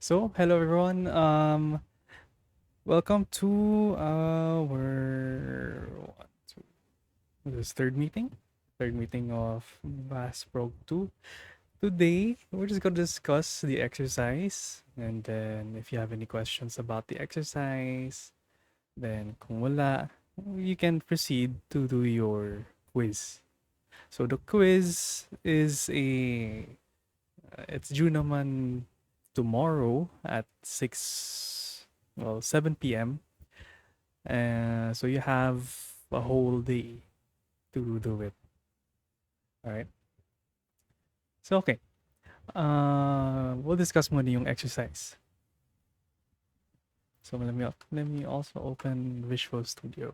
So, hello everyone. Welcome to our this third meeting of BASPRG2. Today, we're just going to discuss the exercise, and then if you have any questions about the exercise, then kung wala, you can proceed to do your quiz. So the quiz is it's due naman tomorrow at 7 p.m. So you have a whole day to do it. All right. So okay. We'll discuss muna yung exercise. So let me also open Visual Studio.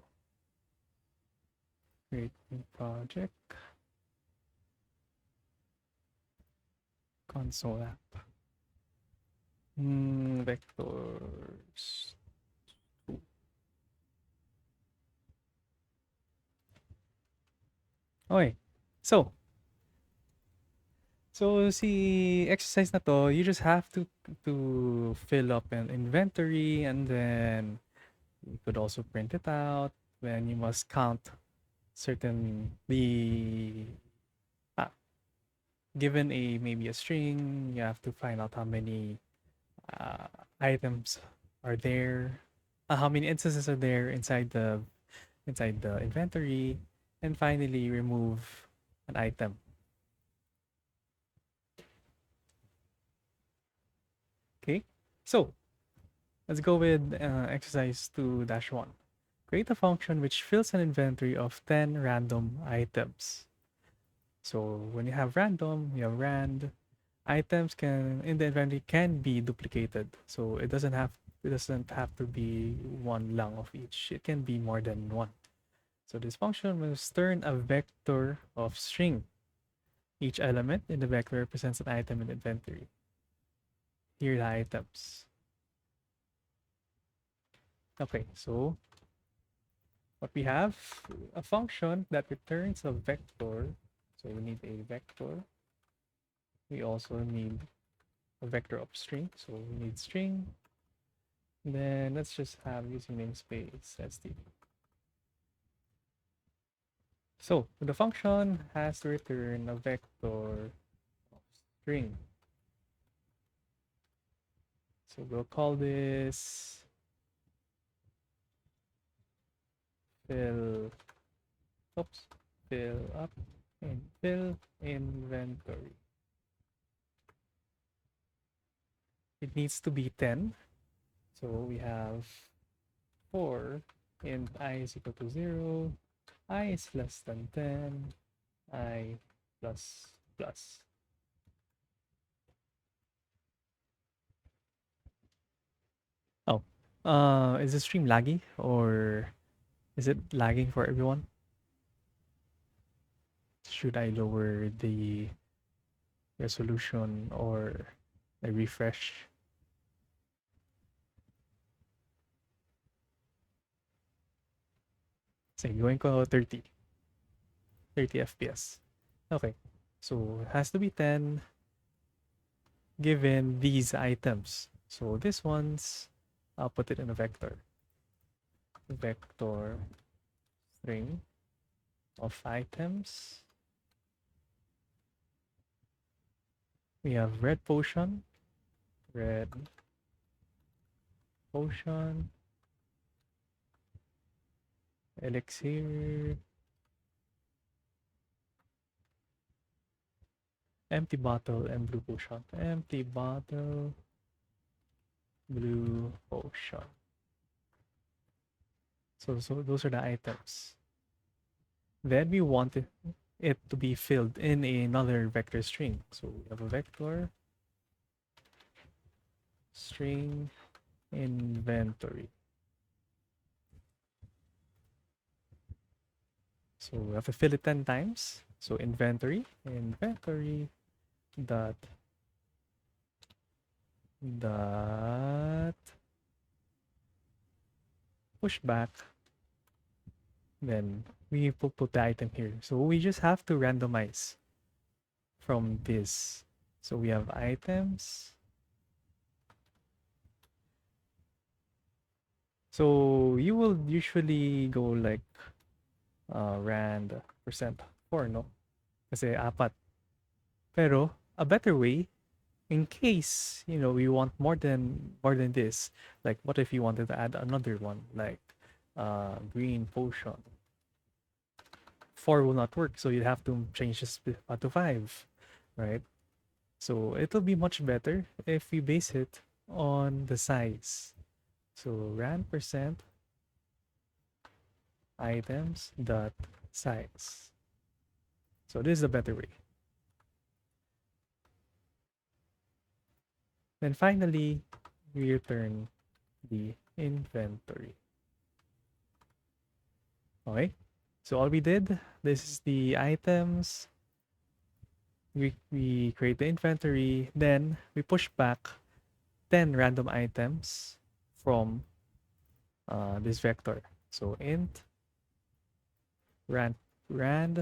Create new project. Console app. Vectors. Okay. So, see exercise na to, you just have to fill up an inventory, and then you could also print it out. When you must count certain the ah, given a maybe a string, you have to find out how many uh, items are there, how many instances are there inside the inventory, and finally remove an item. Okay, so let's go with exercise 2-1. Create a function which fills an inventory of 10 random items. So when you have random, you have rand. Items can in the inventory can be duplicated. So it doesn't have to be one lang of each. It can be more than one. So this function will turn a vector of string. Each element in the vector represents an item in the inventory. Here are the items. Okay, so what we have, a function that returns a vector. So we need a vector. We also need a vector of string. So we need string. Then let's just have using namespace std. So the function has to return a vector of string. So we'll call this fill, fill up and fill inventory. It needs to be 10. So we have 4 and I is equal to 0, I is less than 10, I plus plus. Oh, is the stream laggy or is it lagging for everyone? Should I lower the resolution or I refresh? Say, going ko 30 FPS. Okay, so it has to be 10 given these items. So this one's, I'll put it in a vector. Vector string of items. We have red potion, elixir, empty bottle, and blue potion. Empty bottle, blue potion. So those are the items. Then we want it to be filled in another vector string. So we have a vector string inventory. So we have to fill it 10 times. So inventory dot push back. Then we put the item here. So we just have to randomize from this. So we have items So you will usually go like rand percent 4, no? Kasi apat. Pero a better way, in case you want more than this, like what if you wanted to add another one, like green potion? 4 will not work, so you'd have to change this to 5, right? So it'll be much better if we base it on the size. So rand percent items dot size. So this is a better way. Then finally, we return the inventory. Okay. So all we did, this is the items. We create the inventory, then we push back 10 random items from this vector. So int rand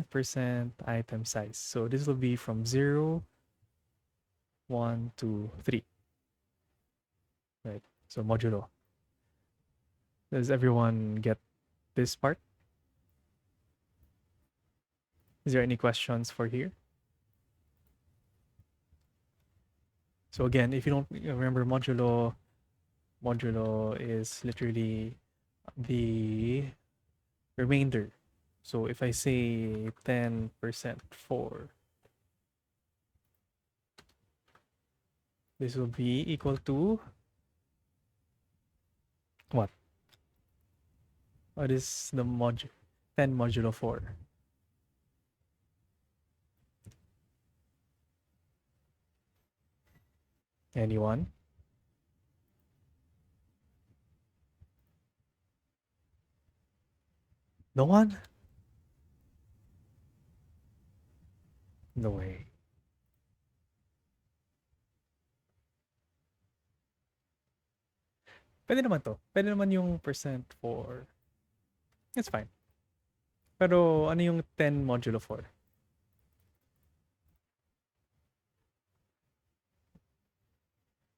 percent item size. So this will be from 0, 1, 2, 3. Right. So modulo. Does everyone get this part? Is there any questions for here? So again, if you don't remember modulo is literally the remainder. So if I say 10% for, this will be equal to what? What is the 10 modulo 4? Anyone? No one? No way. Pwede naman to. Pwede naman yung percent for, it's fine. Pero ano yung 10 modulo 4?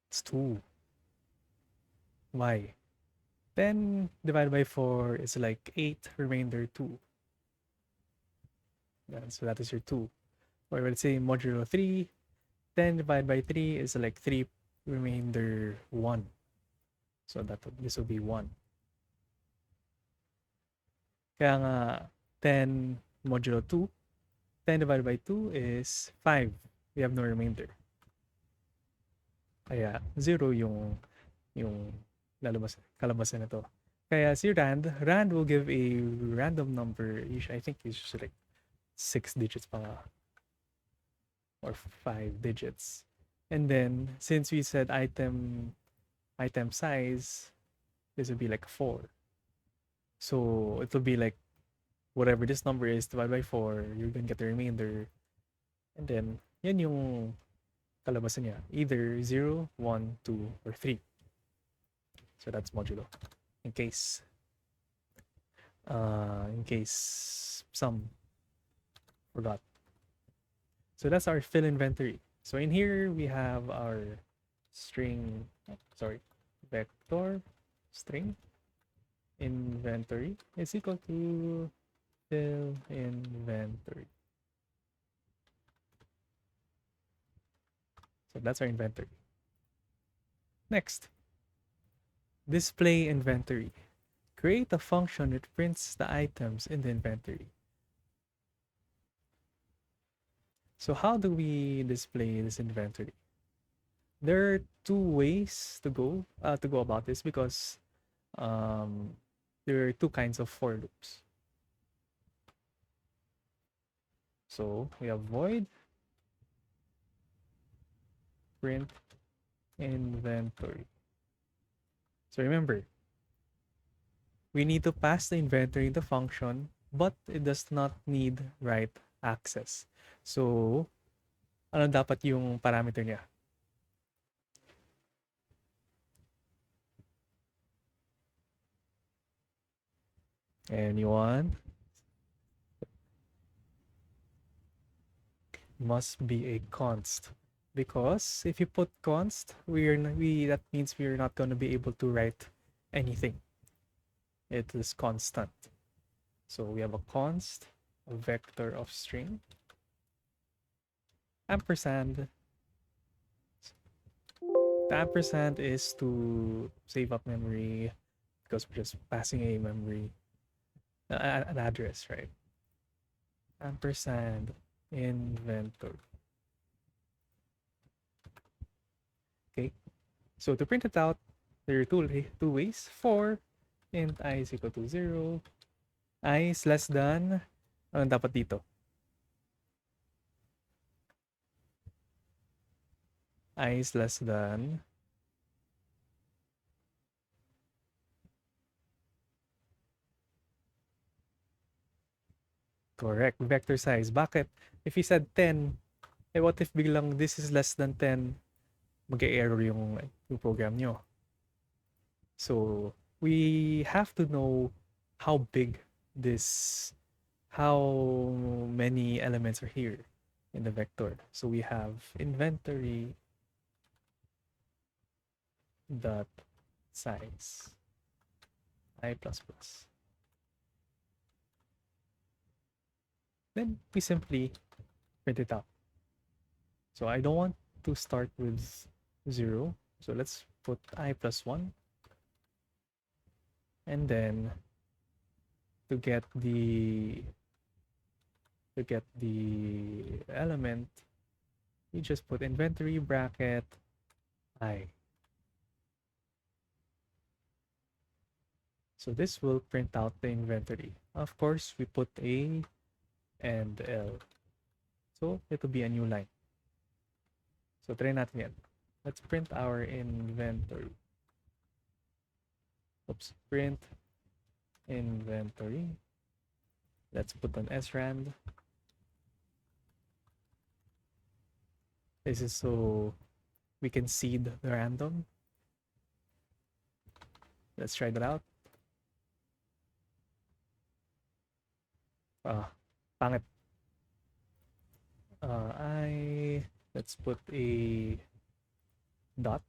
It's 2. Why? 10 divided by 4 is like 8, remainder 2. So that is your 2. Or let's say modulo 3, 10 divided by 3 is like 3, remainder 1. So this will be 1. Kaya nga 10 modulo 2, 10 divided by 2 is 5. We have no remainder. Kaya 0 yung kalabasan na to. Kaya si Rand will give a random number. I think it's just like 6 digits pa nga, or 5 digits. And then since we said item size, this would be like 4. So it will be like whatever this number is divided by 4, you're gonna get the remainder. And then yan yung kalabasan niya, either 0, 1, 2, or 3. So that's modulo. In case some forgot. So that's our fill inventory. So in here we have our vector string inventory is equal to fill inventory. So that's our inventory. Next, display inventory. Create a function that prints the items in the inventory. So how do we display this inventory? There are 2 ways to go about this, because there are 2 kinds of for loops. So we have void print inventory. So remember, we need to pass the inventory in the function, but it does not need write access. So ano dapat yung parameter niya? Anyone? Must be a const, because if you put const, that means we're not going to be able to write anything. it is constant. So we have a const, a vector of string, ampersand. The ampersand is to save up memory because we're just passing a memory, an address, right? Ampersand inventory. Okay, so to print it out, there are two ways. For int I is equal to 0, I is less than, anong dapat dito? I is less than, correct, vector size. Bakit? If you said 10, what if biglang this is less than 10, mag-error yung program nyo. So we have to know how big this, how many elements are here in the vector. So we have inventory dot size I plus plus. Then we simply print it out. So I don't want to start with 0. So let's put I plus 1. And then to get the element, you just put inventory bracket I. So this will print out the inventory. Of course, we put A and L. So it will be a new line. So try natin yan. Let's print our inventory. Oops, print inventory. Let's put an srand. This is so we can seed the random. Let's try that out. Pangit. Let's put a dot,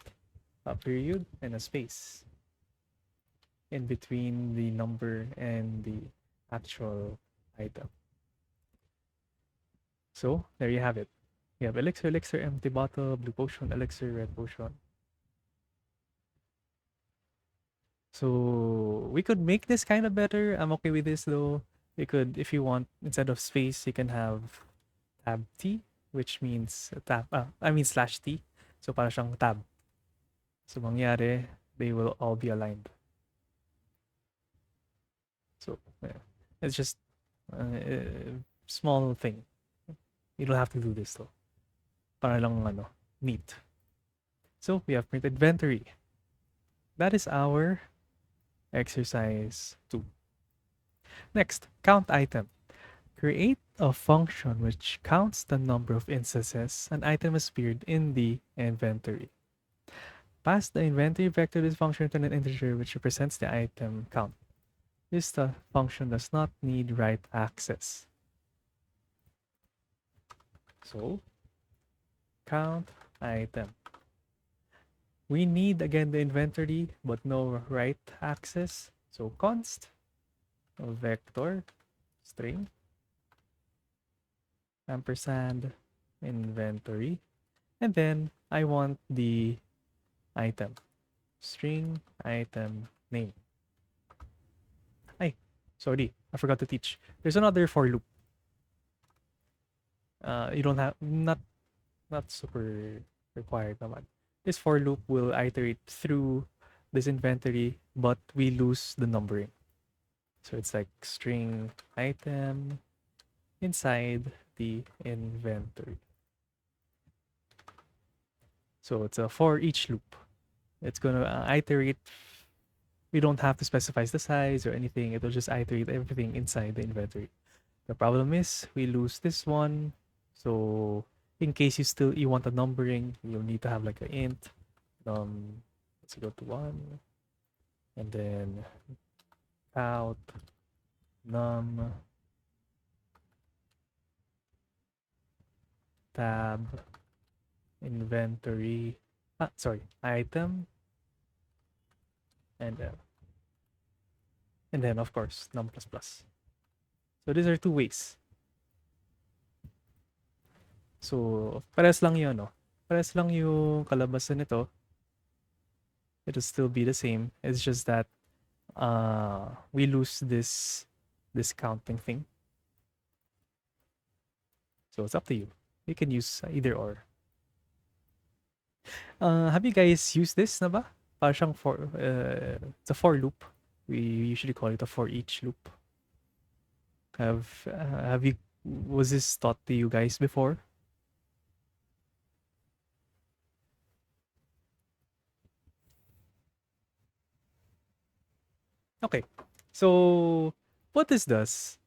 a period, and a space in between the number and the actual item. So there you have it. You have elixir, elixir, empty bottle, blue potion, elixir, red potion. So we could make this kind of better. I'm okay with this though. You could, if you want, instead of space, you can have tab T, which means tab, I mean slash T. So para siyang tab. So mangyari, they will all be aligned. So yeah, it's just a small thing. You don't have to do this though. Para lang neat. So we have printed inventory. That is our exercise 2. Next, count item. Create a function which counts the number of instances an item has appeared in the inventory. Pass the inventory vector to this function to an integer which represents the item count. This function does not need write access. So, count item. We need again the inventory but no write access. So const vector string ampersand inventory, and then I want the item string item name. Ay, sorry, I forgot to teach. There's another for loop. You don't have, not super required naman. This for loop will iterate through this inventory, but we lose the numbering. So it's like string item inside the inventory. So it's a for each loop. It's gonna iterate. We don't have to specify the size or anything. It'll just iterate everything inside the inventory. The problem is we lose this one. So in case you want a numbering, you'll need to have like an int. Let's go to 1, and then out num tab inventory. Sorry, item and and then of course num plus plus. So these are two ways. So pares lang yun, no? Pares lang yung kalabasan nito. It'll still be the same. It's just that we lose this counting thing. So it's up to you. You can use either or. Have you guys used this na ba? Para siyang it's a for loop. We usually call it a for each loop. Have you was this taught to you guys before? Okay. So what this does,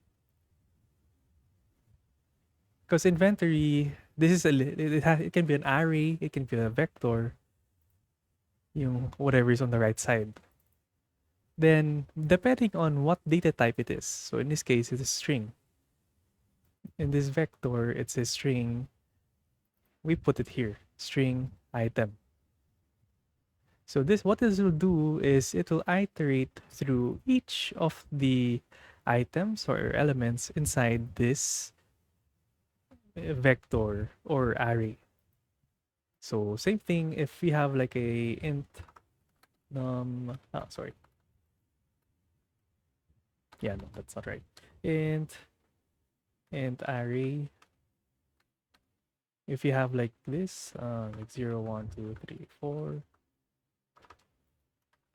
because inventory, this is it can be an array, it can be a vector, yung whatever is on the right side. Then depending on what data type it is, so in this case it's a string. In this vector, it's a string. We put it here, string item. So what this will do is it will iterate through each of the items or elements inside this vector or array. So same thing if we have like a int sorry. Yeah, no, that's not right. Int array. If you have like this, like 0, 1, 2, 3, 4,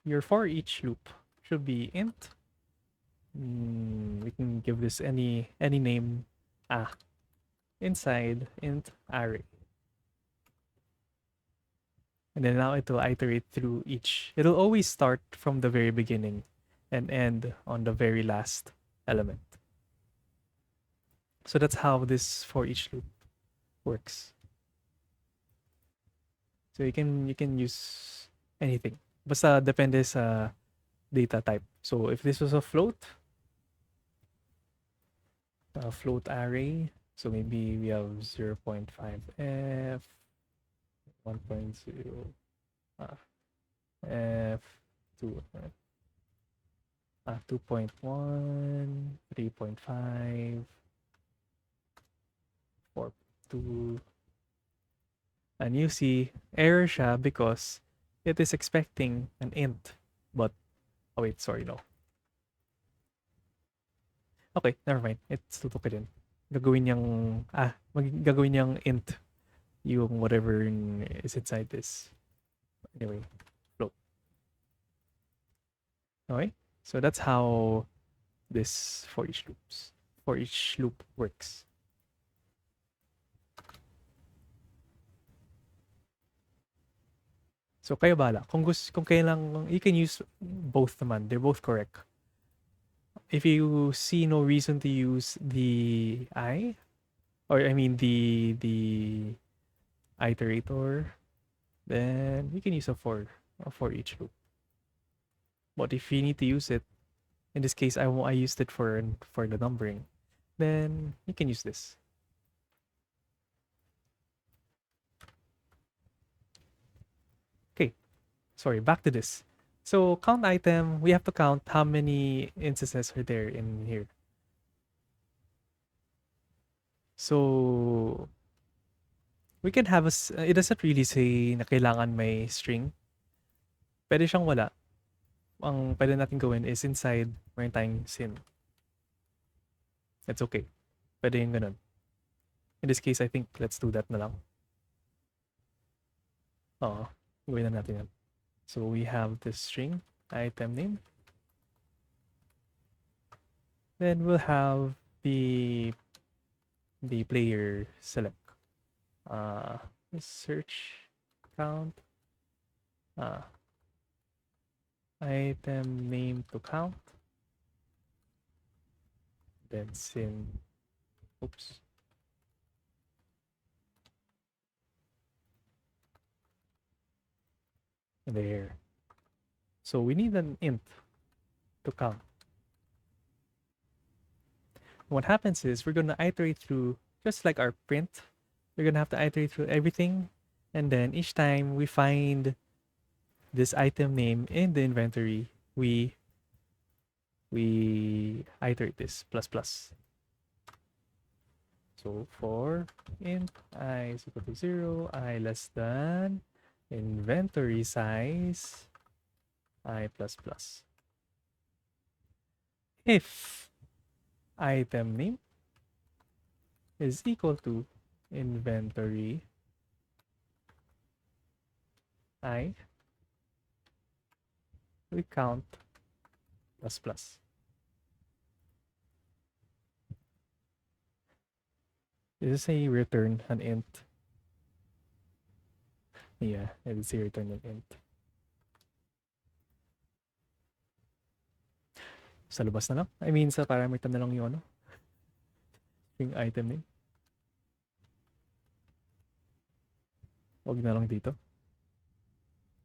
your for each loop should be int. We can give this any name. Inside int array. And then now it will iterate through each. It'll always start from the very beginning and end on the very last element. So that's how this for each loop works. So you can use anything. Basta depende sa data type. So if this was a float array, so maybe we have 0.5f, 1.0, f, 2, 2.1, 3.5, 4.2, and you see error siya because it is expecting an int, but oh wait, sorry, no. Okay, never mind. It's tutok ka din. Gagawin niyang int yung whatever is inside this. Anyway, float. Okay? So that's how this for each loop works. So kayo bala. Kung kailang, you can use both naman. They're both correct. If you see no reason to use the the iterator, then you can use a for each loop. But if you need to use it, in this case, I used it for the numbering, then you can use this. Okay, sorry, back to this. So count item, we have to count how many instances are there in here. So we can have it doesn't really say na kailangan may string. Pwede siyang wala. Ang pwede natin gawin is inside meron tayong sin. It's okay. Pwede yung ganun. In this case, I think let's do that na lang. Oo, gawin na natin yan. So we have this string, item name. Then we'll have the player select. Search count. Item name to count. Then sin. Oops. There. So we need an int to count. What happens is we're going to iterate through, just like our print, we're going to have to iterate through everything. And then each time we find this item name in the inventory, we we iterate this plus plus. So for int I is equal to 0, I less than inventory size I plus plus. If item name is equal to inventory I, we count plus plus. This is a return an int. Yeah, it's a return an int. Sa labas na lang. I mean, sa parameter na lang yung ano, yung item name. Wag na lang dito.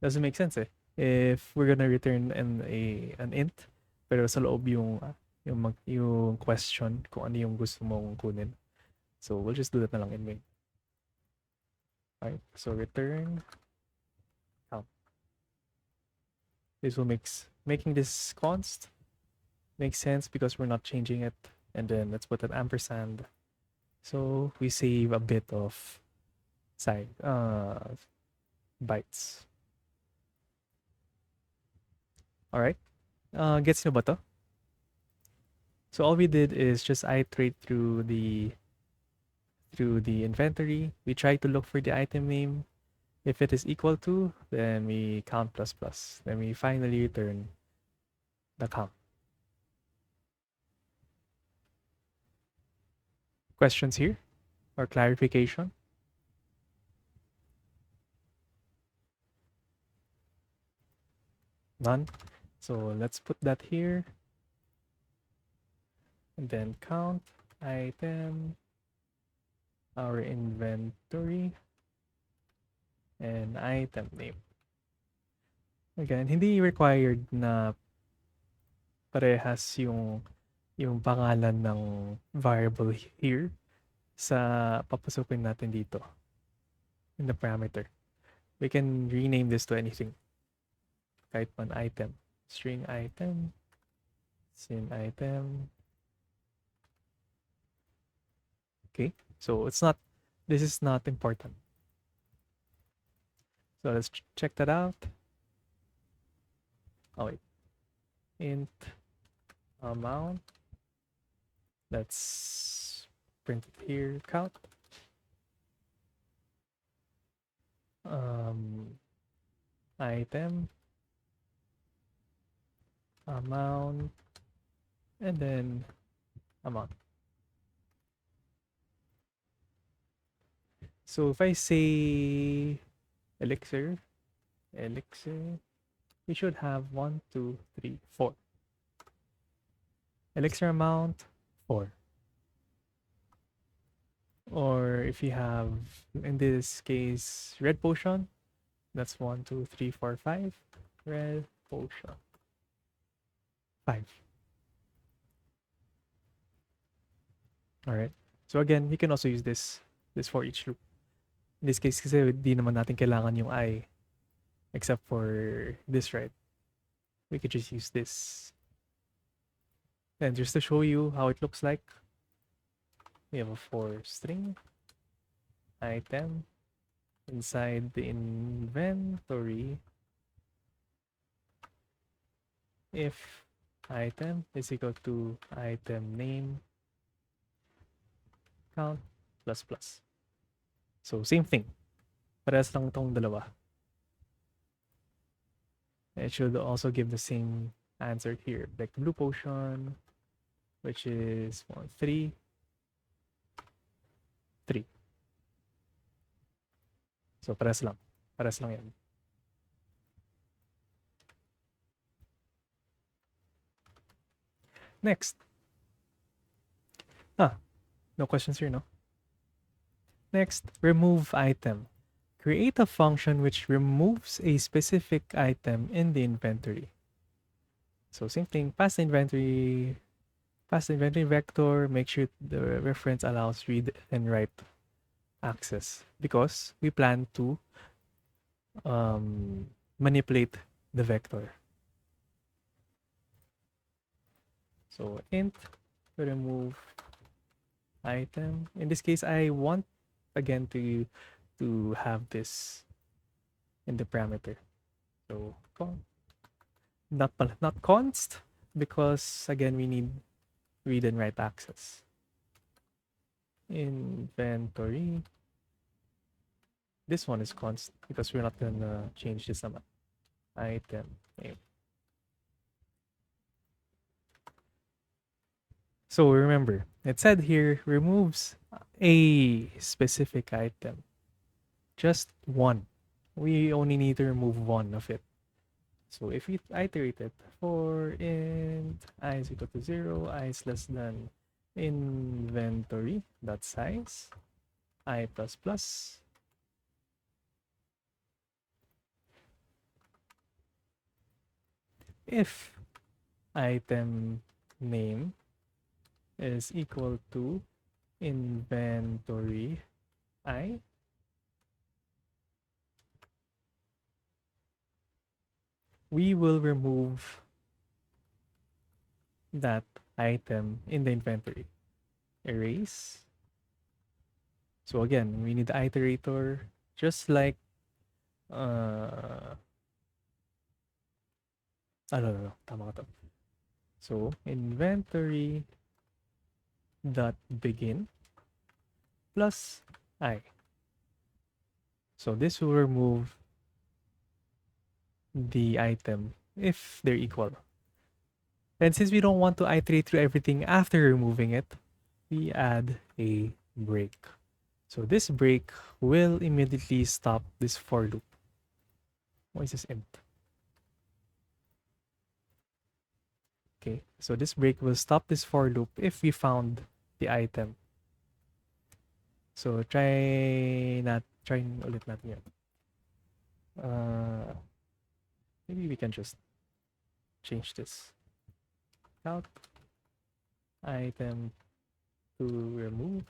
Doesn't make sense eh. If we're gonna return an int, pero sa loob yung question kung ano yung gusto mong kunin. So we'll just do that na lang in main. Alright, so return count. This will making this const makes sense because we're not changing it. And then let's put an ampersand. So we save a bit of bytes. Alright. Gets nyo ba to? So all we did is just iterate through the inventory. We try to look for the item name. If it is equal to, then we count plus plus. Then we finally return the count. Questions here or clarification? None. So let's put that here. And then count item, our inventory, and item name. Again, hindi required na parehas yung pangalan ng variable here sa papasukin natin dito in the parameter. We can rename this to anything. Kahit man item. String item, sin item. Okay, so this is not important. So let's check that out. Oh wait, int amount. Let's print it here, count. Item, amount, and then amount. So if I say elixir, we should have 1, 2, 3, 4. Elixir amount, 4. Or if you have, in this case, red potion, that's 1, 2, 3, 4, 5. Red potion. 5. Alright. So again, you can also use this for each loop. In this case, kasi di naman natin kailangan yung I except for this, right? We could just use this. And just to show you how it looks like, we have a for string item inside the inventory. If item is equal to item name count plus plus. So same thing. Parehas lang tong dalawa. It should also give the same answer here. Like blue potion, which is 1, 3, 3. So parehas lang. Parehas lang yan. Next. No questions here, no? Next, remove item. Create a function which removes a specific item in the inventory. So same thing, pass the inventory vector, make sure the reference allows read and write access because we plan to manipulate the vector. So int remove item. In this case, I want again to have this in the parameter. So not const, because again we need read and write access. Inventory. This one is const because we're not gonna change this amount. Item name. So remember, it said here removes a specific item. Just one. We only need to remove one of it. So if we iterate it for int I is equal to 0, I is less than inventory dot size I plus plus, if item name is equal to inventory I, we will remove that item in the inventory. Erase. So again, we need the iterator just like no. Tama ka to. So inventory dot begin plus I. So this will remove the item if they're equal. And since we don't want to iterate through everything after removing it, we add a break. So this break will immediately stop this for loop. What is this int? Okay, so this break will stop this for loop if we found the item. So try ulit natin yan. Maybe we can just change this. Calc item to remove,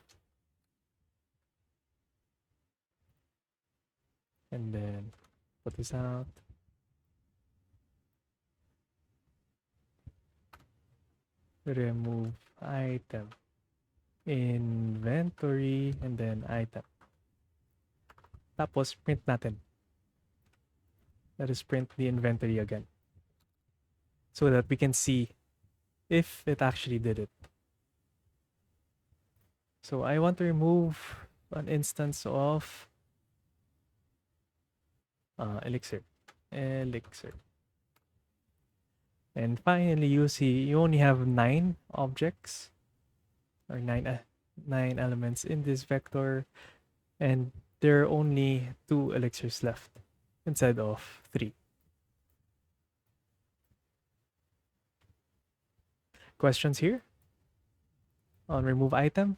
and then put this out. Remove item, inventory, and then item. Tapos print natin. Let us print the inventory again so that we can see if it actually did it. So I want to remove an instance of elixir. And finally, you see you only have 9 objects or 9 elements in this vector, and there are only 2 elixirs left instead of 3. Questions here on remove item?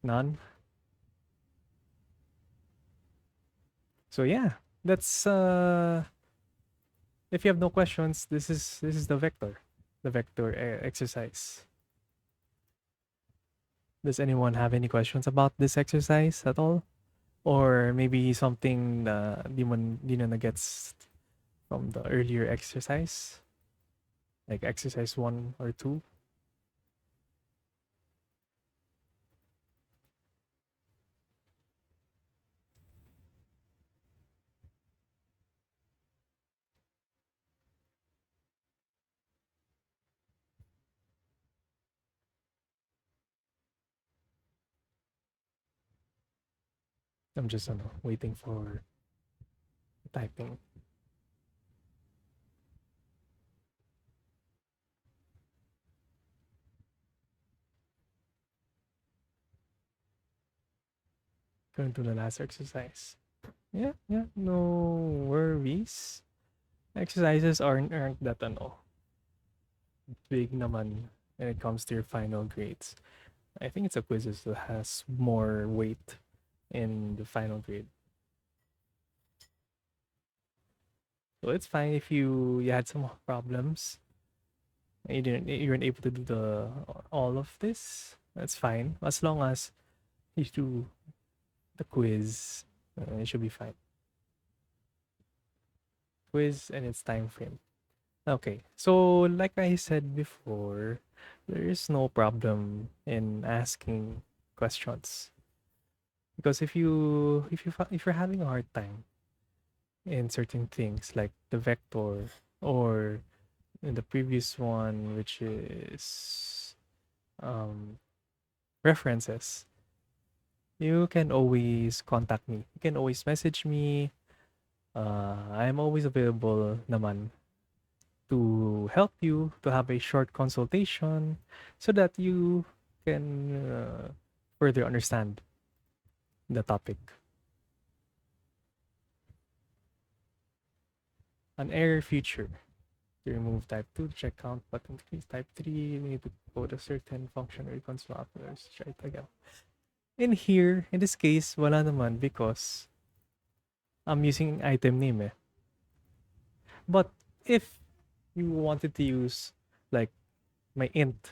None. So yeah, that's if you have no questions, this is the vector exercise. Does anyone have any questions about this exercise at all? Or maybe something na di na gets from the earlier exercise? Like exercise 1 or 2? I'm just waiting for typing. Going to the last exercise. Yeah, no worries. Exercises aren't that big naman when it comes to your final grades. I think it's a quizzes that has more weight in the final grade. So it's fine if you had some problems. You weren't able to do all of this. That's fine as long as you do the quiz. It should be fine. quiz and its time frame. Okay, so like I said before, there is no problem in asking questions because if you're having a hard time in certain things like the vector or in the previous one, which is um, references, you can always contact me. You can always message me. I'm always available naman to help you to have a short consultation so that you can further understand the topic. An error feature to remove type 2 to check count but increase type 3. We need to code a certain function or console operators. Try it again. In here, in this case, wala naman because I'm using item name eh. But if you wanted to use like my int,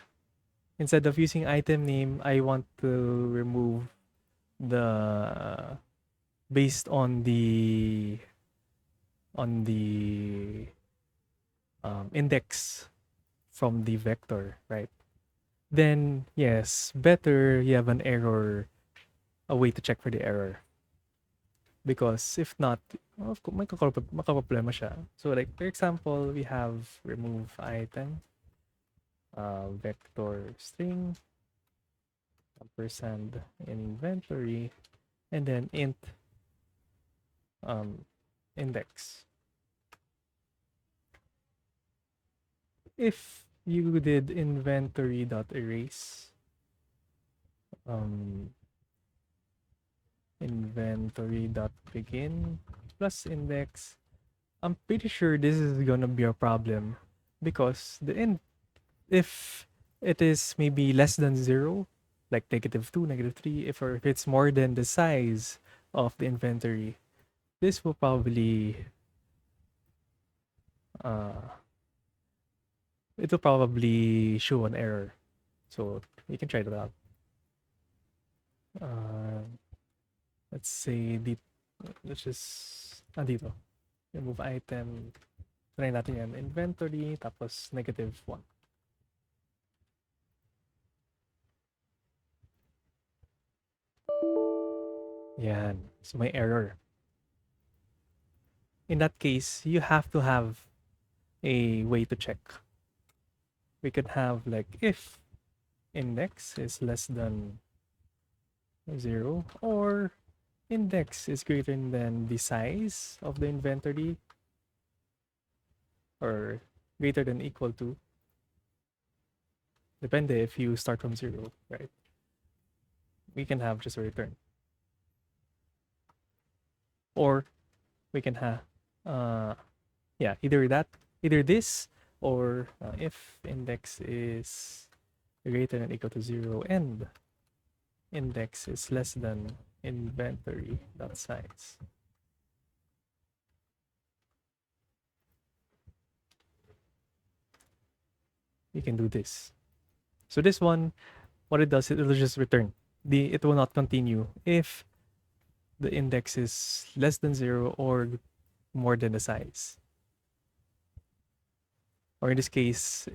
instead of using item name, I want to remove the based on the index from the vector, right? Then yes, better you have an error, a way to check for the error. Because if not, of course, makaproblema siya. So like, for example, we have remove item, vector string, ampersand inventory, and then int um, index. If you did inventory dot erase, um, inventory dot begin plus index, I'm pretty sure this is gonna be a problem because if it is maybe less than zero, like -2, -3, if it's more than the size of the inventory, this will probably uh it will probably show an error. So you can try that out. Uh, let's say let's just dito. Remove item. Try natin yan. Inventory, tapos -1. Yan. So may error. In that case, you have to have a way to check. We could have like if index is less than 0 or index is greater than the size of the inventory or greater than equal to, depende if you start from 0, right? We can have just a return. Or we can have, yeah, either this, or if index is greater than equal to 0 and index is less than inventory dot size. You can do this. So this one, what it does, it will just return. It will not continue if the index is less than 0 or more than the size. Or in this case,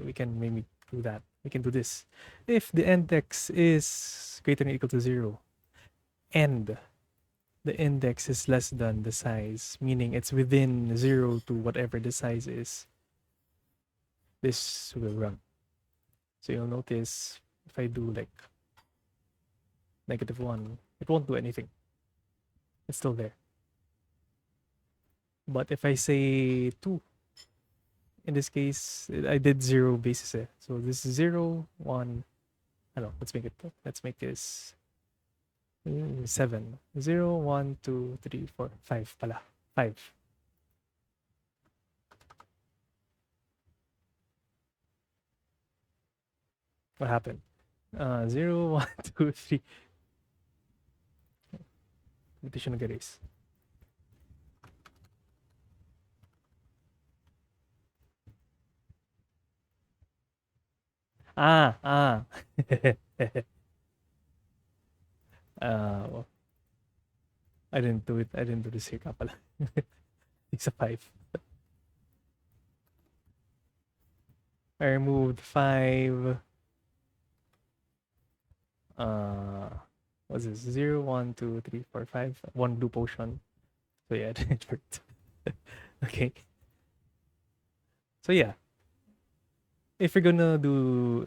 we can maybe do that. We can do this. If the index is greater than or equal to 0 and the index is less than the size, meaning it's within 0 to whatever the size is, this will run. So you'll notice if I do like -1, it won't do anything. It's still there. But if I say 2, in this case, I did 0 basis eh. So this is 0, 1. I don't know, let's make this 7. 0, 1, 2, 3, 4, 5 pala. 5. What happened? 0, 1, 2, 3. Hindi siya nag-erase. Ah, ah. uh, I didn't do it. I didn't do this here pala. It's a 5. I removed 5. Uh, what's this? 0, 1, 2, 3, 4, 5. One blue potion. So yeah, it worked. Okay. So yeah, if you're gonna do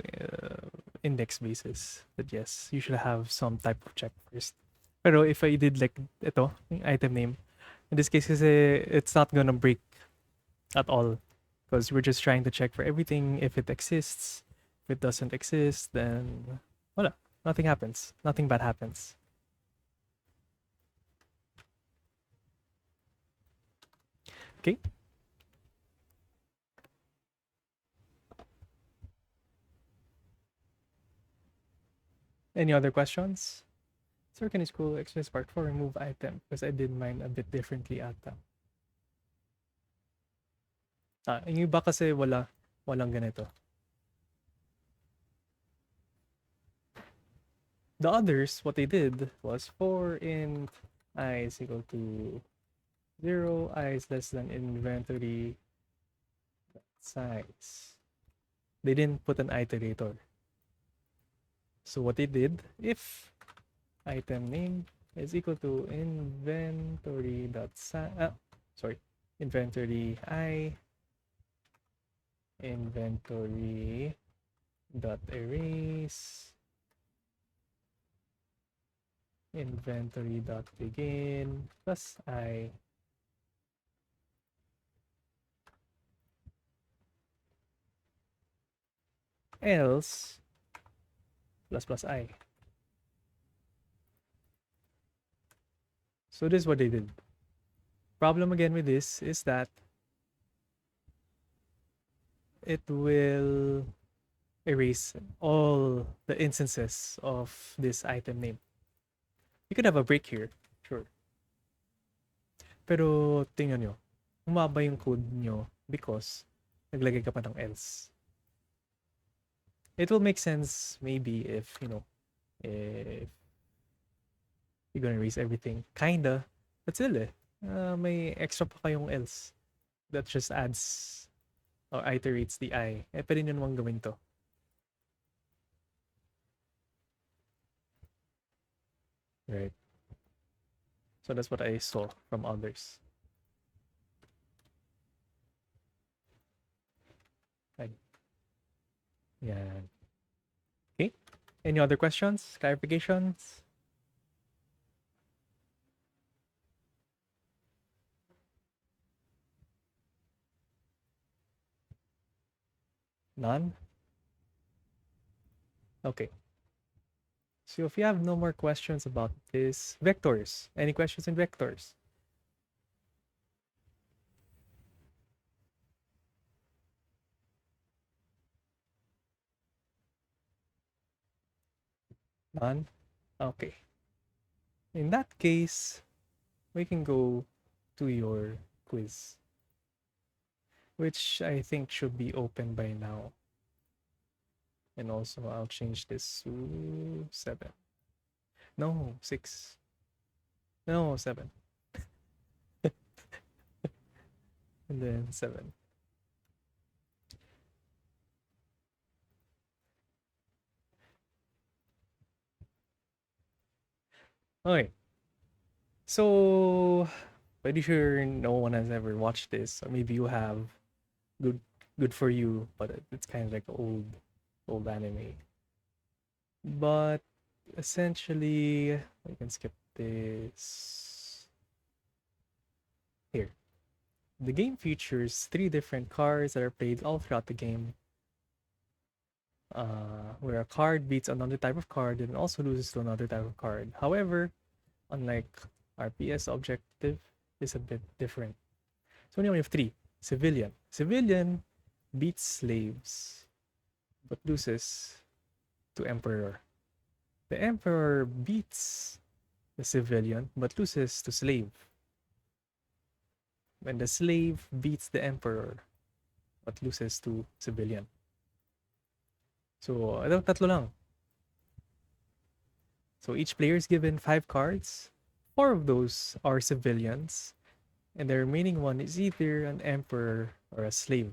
index basis, but yes, you should have some type of check first. Pero if I did like ito, yung item name, in this case kasi it's not gonna break at all because we're just trying to check for everything. If it exists, if it doesn't exist, then wala, nothing happens. Nothing bad happens. Okay. Any other questions? Sir, can you school exercise part 4 remove item? Because I did mine a bit differently ata. Yung iba kasi walang ganito. The others, what they did was 4 int I is equal to 0, I is less than inventory size. They didn't put an iterator. So what they did, if item name is equal to inventory dot sorry, inventory I, inventory dot erase, inventory dot begin plus I, else plus I. So this is what they did. Problem again with this is that it will erase all the instances of this item name. You could have a break here, sure. Pero tingnan nyo, umaba yung code nyo because naglagay ka pa ng else. It will make sense maybe if, if you're gonna erase everything. Kinda. But still may extra pa kayong else. That just adds or iterates the I. Pwede nyo namang gawin to. Right. So that's what I saw from others. Like, yeah. Okay. Any other questions? Clarifications? None? Okay. So if you have no more questions about this, vectors. Any questions in vectors? None? Okay. In that case, we can go to your quiz, which I think should be open by now. And also, I'll change this to 7. No, 6. No, 7. And then 7. Okay. So, pretty sure no one has ever watched this, or maybe you have. Good, good for you, but it's kind of like old anime. But essentially, we can skip this. Here. The game features 3 different cards that are played all throughout the game. Where a card beats another type of card and also loses to another type of card. However, unlike RPS, objective is a bit different. So we only have 3. Civilian. Civilian beats slaves, but loses to Emperor. The Emperor beats the civilian, but loses to slave. When the slave beats the Emperor, but loses to civilian. So, tatlo lang. So each player is given 5 cards. 4 of those are civilians, and the remaining one is either an emperor or a slave.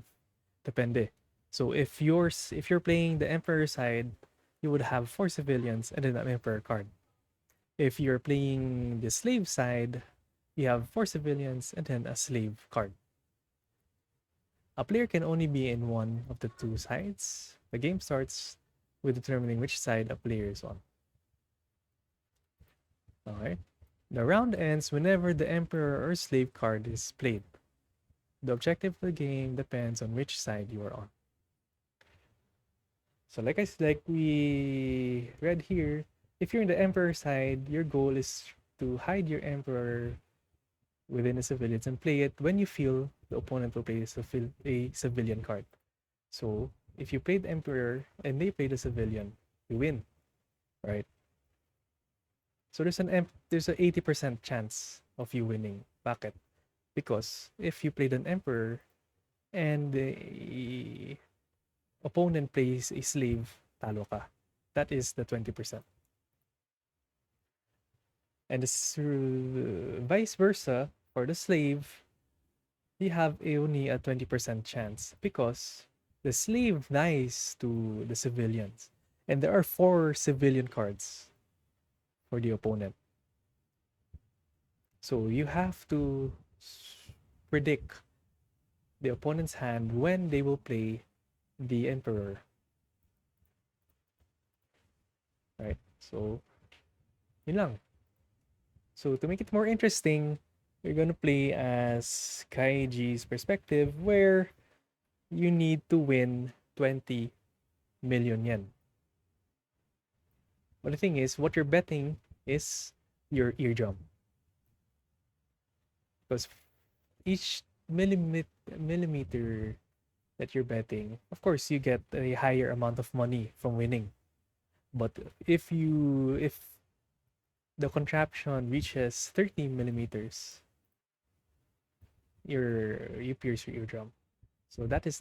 Depende. So if you're playing the emperor side, you would have four civilians and then an emperor card. If you're playing the slave side, you have four civilians and then a slave card. A player can only be in one of the two sides. The game starts with determining which side a player is on. Alright. The round ends whenever the emperor or slave card is played. The objective of the game depends on which side you are on. So like we read here, if you're in the emperor side, your goal is to hide your emperor within the civilians and play it when you feel the opponent will play a civilian card. So if you play the emperor and they play the civilian, you win, right? So there's an 80% chance of you winning. Bakit? Because if you played an emperor and the opponent plays a slave, talo ka. That is the 20%. And vice versa, for the slave, you have only a 20% chance because the slave dies to the civilians. And there are four civilian cards for the opponent. So you have to predict the opponent's hand when they will play the emperor. Right? So, yun lang. So to make it more interesting, you're gonna play as Kaiji's perspective where you need to win 20 million yen. But the thing is, what you're betting is your eardrum. Because each millimeter that you're betting, of course, you get a higher amount of money from winning. But if the contraption reaches 30 millimeters, you pierce your eardrum. So that is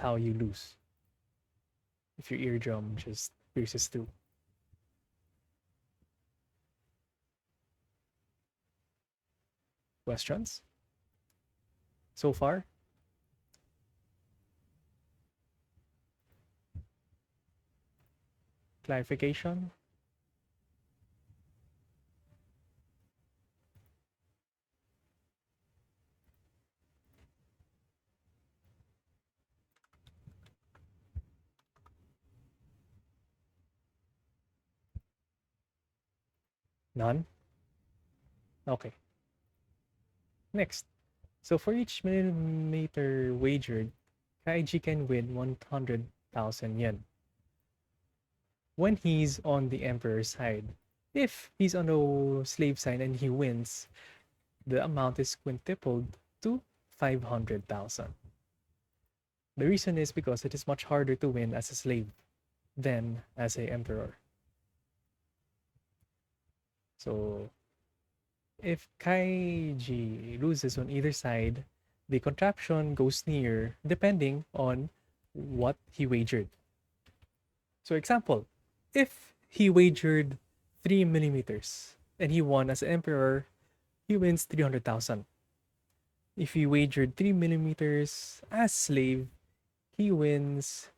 how you lose. If your eardrum just pierces through. Questions so far? Clarification? None? Okay. Next. So for each millimeter wagered, Kaiji can win 100,000 yen when he's on the emperor's side. If he's on the slave side and he wins, the amount is quintupled to 500,000. The reason is because it is much harder to win as a slave than as a emperor. So if Kaiji loses on either side, the contraption goes near depending on what he wagered. So example, if he wagered 3 millimeters and he won as emperor, he wins 300,000. If he wagered 3 millimeters as slave, he wins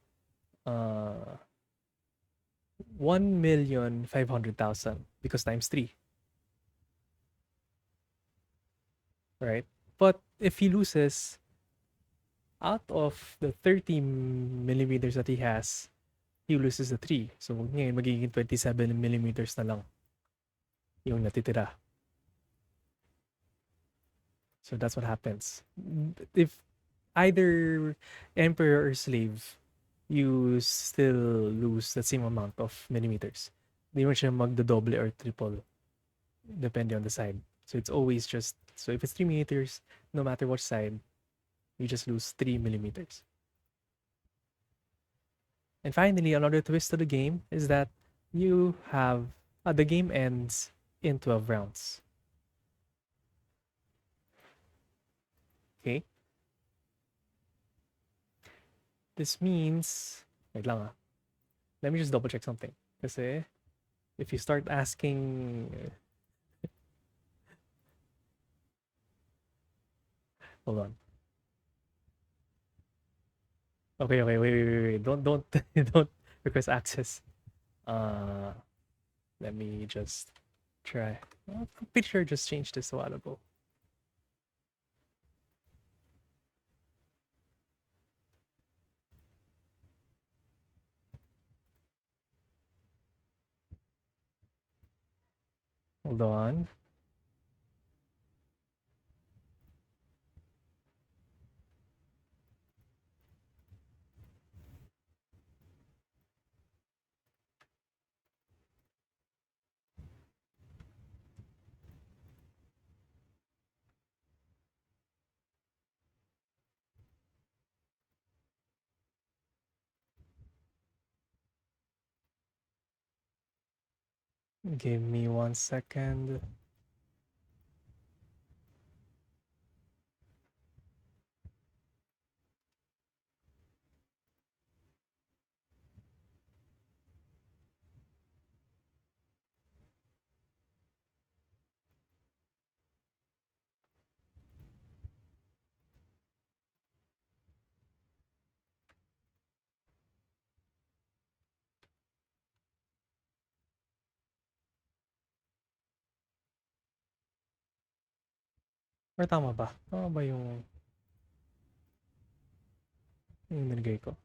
1,500,000 because times 3, right? But if he loses, out of the 30 millimeters that he has, he loses the 3. So ngayon magiging 27 millimeters na lang yung natitira. So that's what happens. If either emperor or slave, you still lose the same amount of millimeters. Hindi mo siya magdodoble or triple depending on the side. So it's always just, so if it's 3 millimeters, no matter what side, you just lose 3 millimeters. And finally, another twist to the game is that you have, the game ends in 12 rounds. Okay? This means, wait lang ah. Let me just double check something. Kasi if you start asking, Hold on. Okay, okay, wait. Don't don't request access. Uh, Let me just try. I'm pretty sure I just changed this a while ago. Hold on. Give me 1 second. Or tama ba? Tama ba yung nilagay ko?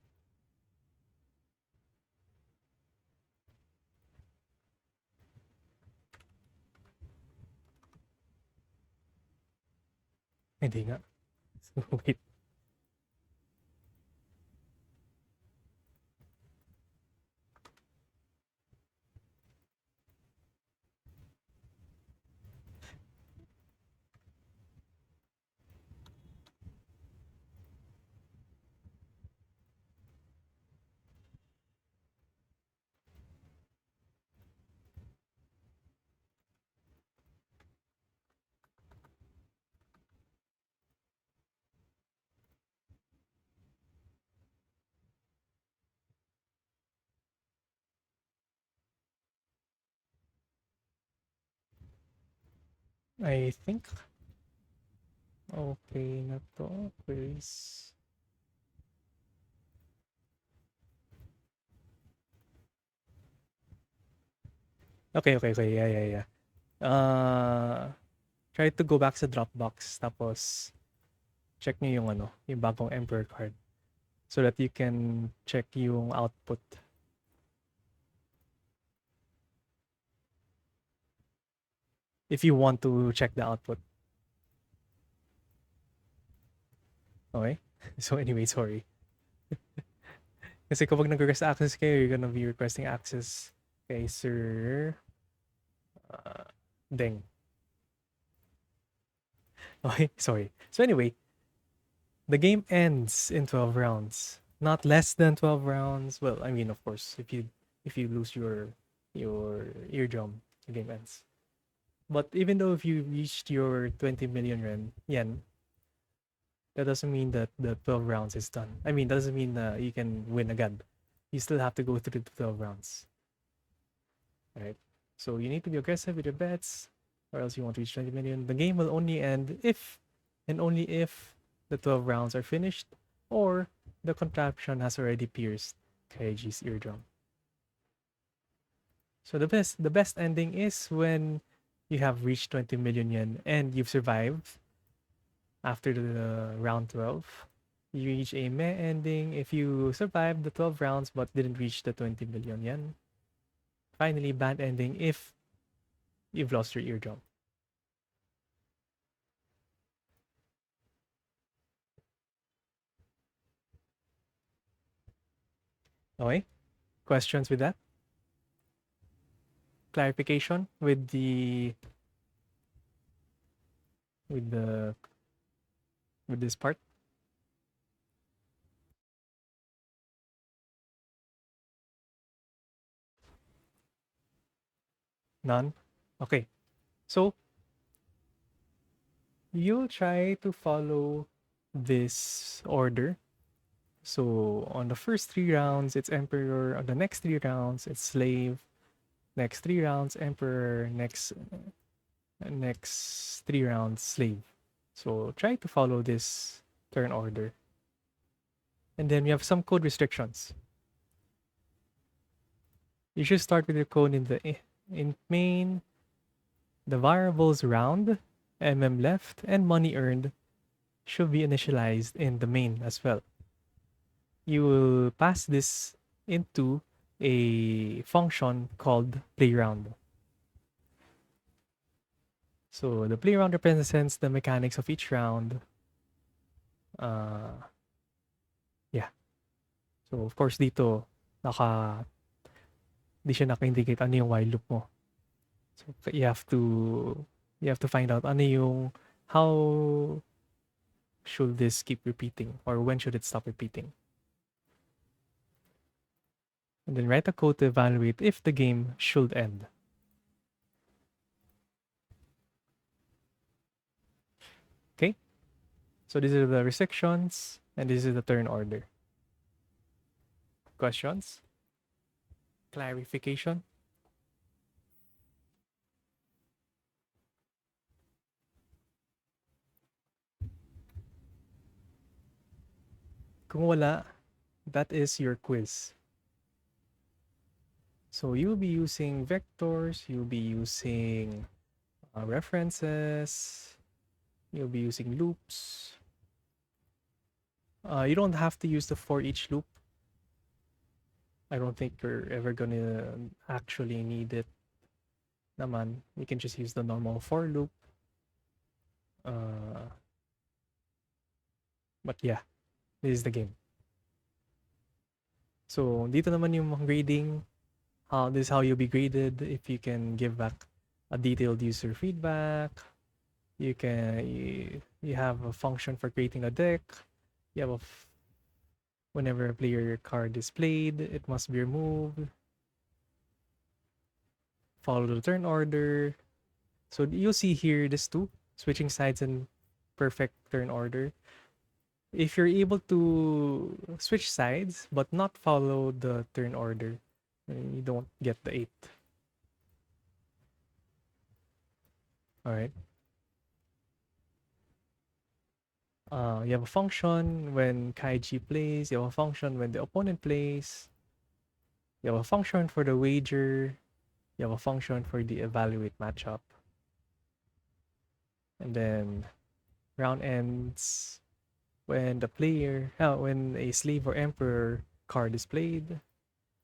Hindi nga. Wait. I think okay na to. Please. Okay. Yeah. Try to go back sa Dropbox tapos check nyo yung ano, yung bagong Emperor card so that you can check yung output if you want to check the output. Okay? So anyway, sorry. Kasi kapag nag-request access kayo, you're gonna be requesting access kay Sir Deng. Okay? Sorry. So anyway, the game ends in 12 rounds. Not less than 12 rounds. Well, I mean, of course, if you lose your eardrum, the game ends. But even though if you reached your 20 million yen, that doesn't mean that the 12 rounds is done. I mean, that doesn't mean you can win again. You still have to go through the 12 rounds, right? So you need to be aggressive with your bets, or else you won't reach 20 million. The game will only end if and only if the 12 rounds are finished or the contraption has already pierced Kaiji's eardrum. So the best ending is when you have reached 20 million yen and you've survived after the round 12. You reach a meh ending if you survived the 12 rounds but didn't reach the 20 million yen. Finally, bad ending if you've lost your eardrum. Okay? Questions with that? Clarification with the with this part? None? Okay. So you'll try to follow this order. So on the first 3 rounds, it's Emperor. On the next 3 rounds, it's Slave. Next 3 rounds, Emperor. Next 3 rounds, Slave. So try to follow this turn order. And then we have some code restrictions. You should start with your code in main. The variables round, left, and money earned should be initialized in the main as well. You will pass this into a function called playround. So the playround represents the mechanics of each round. Uh, yeah. So of course dito di siya naka-indicate ano yung while loop mo. So you have to find out ano yung how should this keep repeating or when should it stop repeating. And then write a code to evaluate if the game should end. Okay? So these are the restrictions and this is the turn order. Questions? Clarification? Kung wala, that is your quiz. So you'll be using vectors, you'll be using references, you'll be using loops. You don't have to use the for each loop. I don't think you're ever gonna actually need it. Naman, you can just use the normal for loop. Uh, but yeah, this is the game. So dito naman yung grading. This is how you'll be graded. If you can give back a detailed user feedback, you have a function for creating a deck. You have whenever a player card is played, it must be removed. Follow the turn order. So you'll see here this too, switching sides and perfect turn order. If you're able to switch sides but not follow the turn order, you don't get the 8. All right. You have a function when Kaiji plays. You have a function when the opponent plays. You have a function for the wager. You have a function for the evaluate matchup. And then round ends when when a slave or emperor card is played.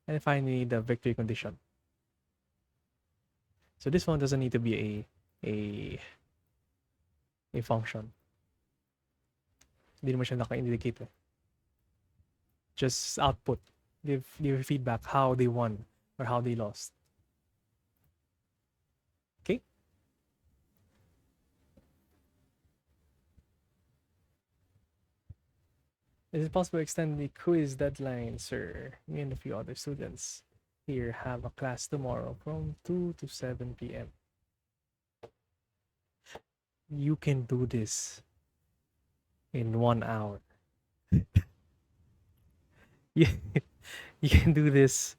And finally, the victory condition. So this one doesn't need to be a function. Hindi naman siya naka-indicate. Just output. Give feedback how they won or how they lost. Okay? Is it possible to extend the quiz deadline, sir? Me and a few other students here have a class tomorrow from 2 to 7 p.m. You can do this in 1 hour. you, you can do this.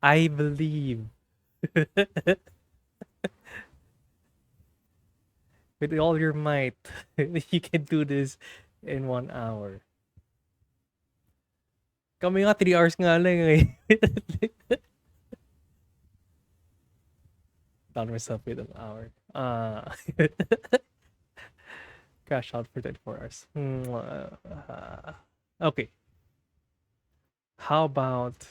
I believe. With all your might, you can do this in 1 hour. Kami nga 3 hours nga lang eh. Found myself with an hour. Crash out for 24 hours. Okay. How about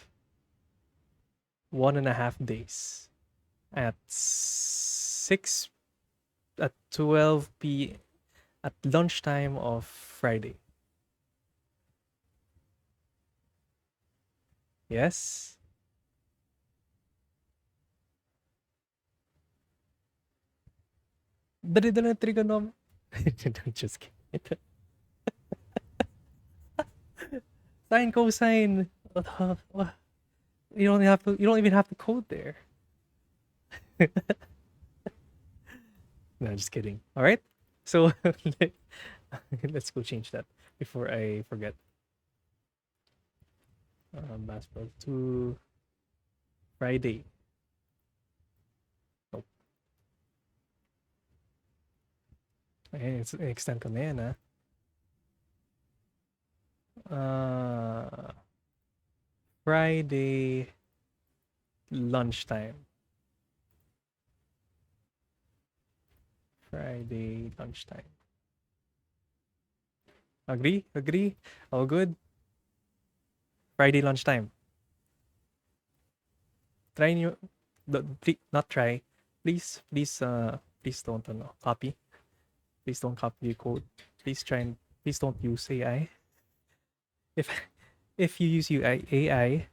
1.5 days at 12 p at lunchtime of Friday? Yes? Dali-dali na trigonom. I'm just kidding. Sine, cosine. You don't even have to code there. No, just kidding. All right. So let's go change that before I forget. BASPRG2 Friday. Nope. extend ko na yan, ah. Friday lunchtime. Friday lunchtime. Agree? Agree? All good? Friday lunchtime. Try nyo, not try. Please don't copy. Please don't copy the code. Please don't use AI. If if you use AI,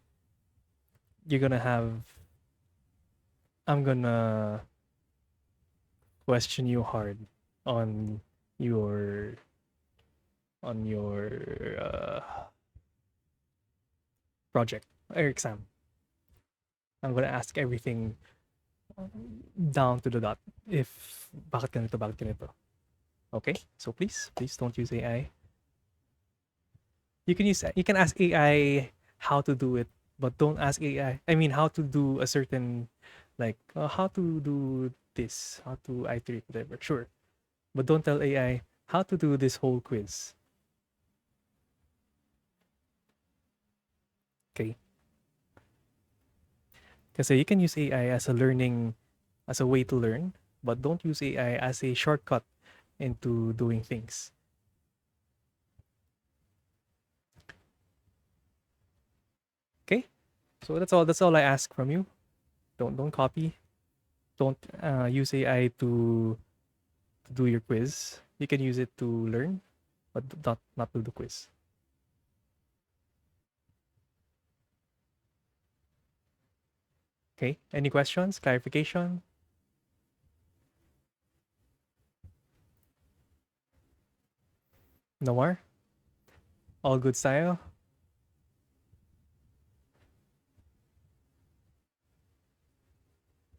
you're gonna have I'm gonna question you hard on your your project or exam. I'm gonna ask everything down to the dot. If bakit ganito. Okay? So please don't use AI. You can ask AI how to do it, but don't ask AI. I mean, how to do a certain like how to do this, how to iterate whatever. Sure, but don't tell AI how to do this whole quiz. Okay? Because you can use AI as a learning, as a way to learn, but don't use AI as a shortcut into doing things. Okay? So that's all I ask from you. Don't copy. Don't use AI to do your quiz. You can use it to learn, but not do the quiz. Okay? Any questions? Clarification? No more? All good style?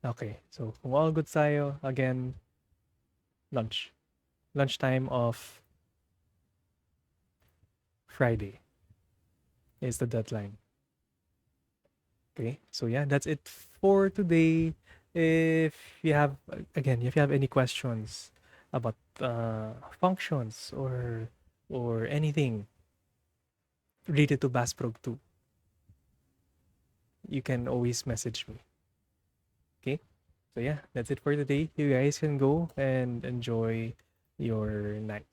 Okay. So kung all good tayo, again, lunch. Lunchtime of Friday is the deadline. Okay. So yeah, that's it for today. If you have again, if you have any questions about functions or anything related to BASPRG2, you can always message me. Okay? So yeah, that's it for today. You guys can go and enjoy your night.